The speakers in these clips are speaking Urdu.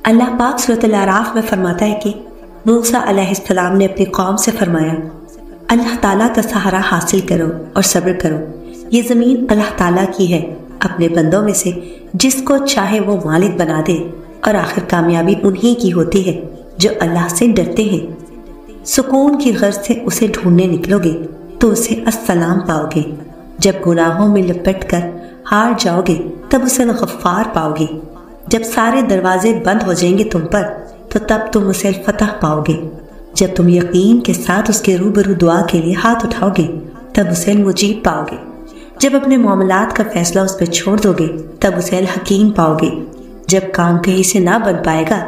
اللہ پاک سورۃ الاعراف میں فرماتا ہے کہ موسیٰ علیہ السلام نے اپنی قوم سے فرمایا، اللہ تعالیٰ کا سہارا حاصل کرو اور صبر کرو، یہ زمین اللہ تعالیٰ کی ہے، اپنے بندوں میں سے جس کو چاہے وہ مالک بنا دے، اور آخر کامیابی انہی کی ہوتی ہے جو اللہ سے ڈرتے ہیں۔ سکون کی غرض سے اسے ڈھونڈنے نکلو گے تو اسے السلام پاؤ گے، جب گناہوں میں لپٹ کر ہار جاؤ گے تب اسے غفار پاؤ گے، جب سارے دروازے بند ہو جائیں گے تم پر تو تب تم اسے فتح پاؤ گے، جب تم یقین کے ساتھ اس کے روبرو دعا کے لیے ہاتھ اٹھاؤ گے تب اسے مجیب پاؤ گے، جب اپنے معاملات کا فیصلہ اس پہ چھوڑ دو گے تب اسے الحکیم پاؤ گے، جب کام کہیں سے نہ بن پائے گا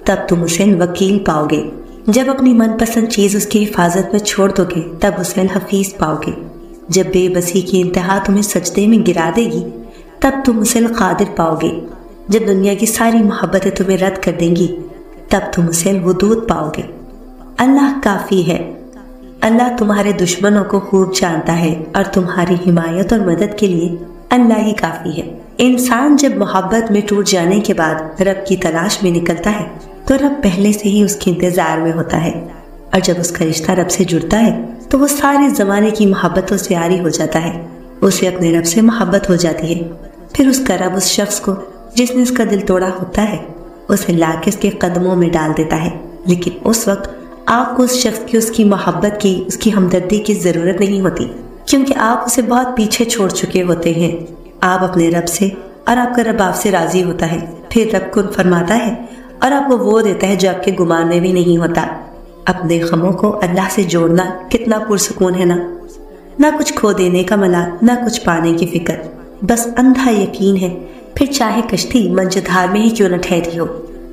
تب تم اسے الوکیل پاؤ گے، جب اپنی من پسند چیز اس کی حفاظت میں چھوڑ دو گے تب اسے الحفیظ پاؤ گے، جب بے بسی کی انتہا تمہیں سجدے میں گرا دے گی تب تم اسے القادر پاؤ گے، جب دنیا کی ساری محبتیں تمہیں رد کر دیں گی تب تم اسے الودود پاؤ گے۔ اللہ کافی ہے، اللہ تمہارے دشمنوں کو خوب جانتا ہے اور تمہاری حمایت اور مدد کے لیے اللہ ہی کافی ہے۔ انسان جب محبت میں ٹوٹ جانے کے بعد رب کی تلاش میں نکلتا ہے تو رب پہلے سے ہی اس کے انتظار میں ہوتا ہے، اور جب اس کا رشتہ رب سے جڑتا ہے تو وہ سارے زمانے کی محبتوں سے عاری ہو جاتا ہے، اسے اپنے رب سے محبت ہو جاتی ہے، پھر اس کا رب اس شخص کو جس نے اس کا دل توڑا ہوتا ہے اسے لا کے اس کے قدموں میں ڈال دیتا ہے، لیکن اس وقت آپ کو اس شخص کی، اس کی محبت کی، اس کی ہمدردی کی ضرورت نہیں ہوتی، کیونکہ آپ اسے بہت پیچھے چھوڑ چکے ہوتے ہیں۔ آپ اپنے رب سے اور آپ کا رب آپ سے راضی ہوتا ہے، پھر رب کن فرماتا ہے اور آپ کو وہ دیتا ہے جو آپ کے گمان میں بھی نہیں ہوتا۔ اپنے غموں کو اللہ سے جوڑنا کتنا پرسکون ہے نا، نہ کچھ کھو دینے کا ملال، نہ کچھ پانے کی فکر، بس اندھا یقین ہے، پھر چاہے کشتی منجدھار میں ہی کیوں نہ ٹھہری ہو۔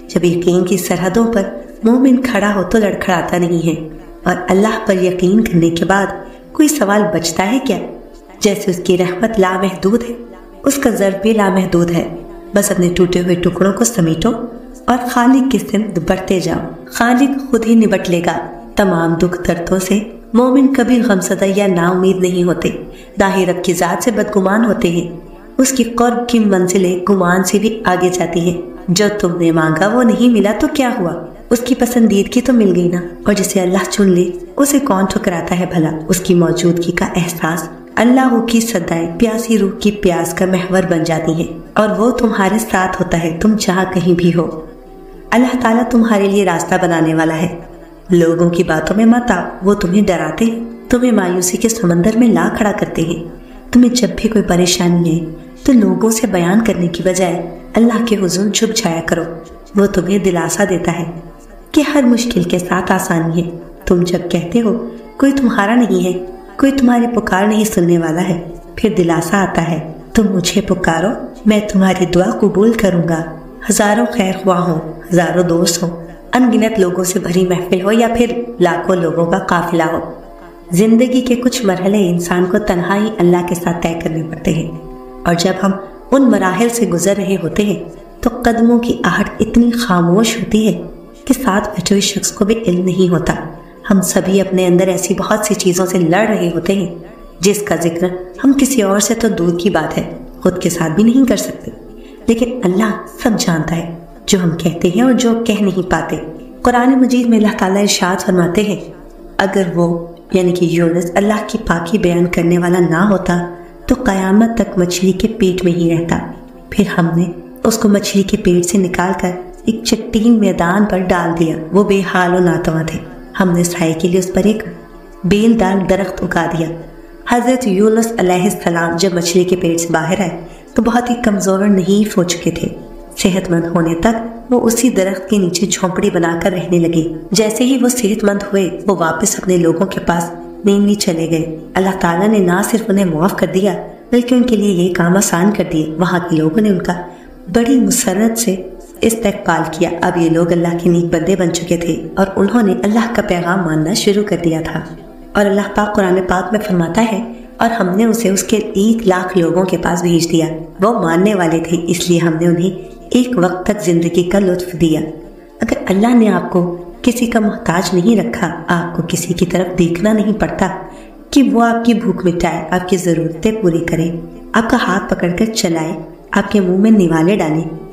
جب یقین کی سرحدوں پر مومن کھڑا ہو تو لڑکھڑاتا نہیں ہے، اور اللہ پر یقین کرنے کے بعد کوئی سوال بچتا ہے کیا؟ جیسے اس کی رحمت لامحدود ہے، اس کا ضرب بھی لامحدود ہے، بس اپنے ٹوٹے ہوئے ٹکڑوں کو سمیٹو اور خالق کی سمت بڑھتے جاؤ، خالق خود ہی نبٹ لے گا۔ تمام دکھ دردوں سے مومن کبھی غمزدہ یا نا امید نہیں ہوتے، نہ ہی رب کی ذات سے بدگمان ہوتے ہیں، اس کی قرب کی منزلیں گمان سے بھی آگے جاتی ہیں۔ جو تم نے مانگا وہ نہیں ملا تو کیا ہوا، اس کی پسندیدگی تو مل گئی نا، اور جسے اللہ چن لے اسے کون ٹھکراتا ہے بھلا۔ اس کی موجودگی کا احساس اللہ کی صدائیں پیاسی روح کی پیاس کا محور بن جاتی ہیں، اور وہ تمہارے ساتھ ہوتا ہے تم جہاں کہیں بھی ہو۔ اللہ تعالیٰ تمہارے لیے راستہ بنانے والا ہے، لوگوں کی باتوں میں مت آؤ، وہ تمہیں ڈراتے ہیں، تمہیں مایوسی کے سمندر میں لا کھڑا کرتے ہیں۔ تمہیں جب بھی کوئی پریشانی ہے تو لوگوں سے بیان کرنے کی بجائے اللہ کے حضور جھک جایا کرو، وہ تمہیں دلاسا دیتا ہے کہ ہر مشکل کے ساتھ آسانی ہے۔ تم جب کہتے ہو کوئی تمہارا نہیں ہے، کوئی تمہاری پکار نہیں سننے والا ہے، پھر دلاسا آتا ہے، تم مجھے پکارو، میں تمہاری دعا قبول کروں گا۔ ہزاروں خیر خواہ ہوں، ہزاروں دوست ہوں، ان گنت لوگوں سے بھری محفل ہو یا پھر لاکھوں لوگوں کا قافلہ ہو، زندگی کے کچھ مرحلے انسان کو تنہا ہی اللہ کے ساتھ طے کرنے پڑتے ہیں، اور جب ہم ان مراحل سے گزر رہے ہوتے ہیں تو قدموں کی آہٹ اتنی خاموش ہوتی ہے کہ ساتھ بیٹھے ہوئے شخص کو بھی علم نہیں ہوتا۔ ہم سبھی اپنے اندر ایسی بہت سی چیزوں سے لڑ رہے ہوتے ہیں جس کا ذکر ہم کسی اور سے تو دور کی بات ہے خود کے ساتھ بھی نہیں کر سکتے، لیکن اللہ سب جانتا ہے جو ہم کہتے ہیں اور جو کہہ نہیں پاتے۔ قرآن مجید میں اللہ تعالیٰ ارشاد فرماتے ہیں، اگر وہ یعنی کہ یونس اللہ کی پاکی بیان کرنے والا نہ ہوتا تو قیامت تک مچھلی کے پیٹ میں ہی رہتا، پھر ہم نے اس کو مچھلی کے پیٹ سے نکال کر ایک چٹین میدان پر ڈال دیا، وہ بے حال و ناتواں تھے، ہم نے سائے کے لیے اس پر ایک بیل دار درخت اگا دیا۔ حضرت یونس علیہ السلام جب مچھلی کے پیٹ سے باہر آئے تو بہت ہی کمزور اور نحیف ہو چکے تھے، صحت مند ہونے تک وہ اسی درخت کے نیچے جھونپڑی بنا کر رہنے لگے۔ جیسے ہی وہ صحت مند ہوئے وہ واپس اپنے لوگوں کے پاس مینلی چلے گئے۔ اللہ تعالیٰ نے نہ صرف انہیں معاف کر دیا بلکہ ان کے لیے یہ کام آسان کر دیے، وہاں کے لوگوں نے ان کا بڑی مسرت سے استقبال کیا۔ اب یہ لوگ اللہ کے نیک بندے بن چکے تھے اور انہوں نے اللہ کا پیغام ماننا شروع کر دیا تھا، اور اللہ پاک قرآن پاک میں فرماتا ہے، اور ہم نے اسے اس کے 1,00,000 لوگوں کے پاس بھیج دیا، وہ ماننے والے تھے، اس لیے ہم نے انہیں ایک وقت تک زندگی کا لطف دیا۔ اگر اللہ نے آپ کو کسی کا محتاج نہیں رکھا، آپ کو کسی کی طرف دیکھنا نہیں پڑتا کہ وہ آپ کی بھوک مٹائے، آپ کی ضرورتیں پوری کرے، آپ کا ہاتھ پکڑ کر چلائے، آپ کے منہ میں نوالے ڈالے،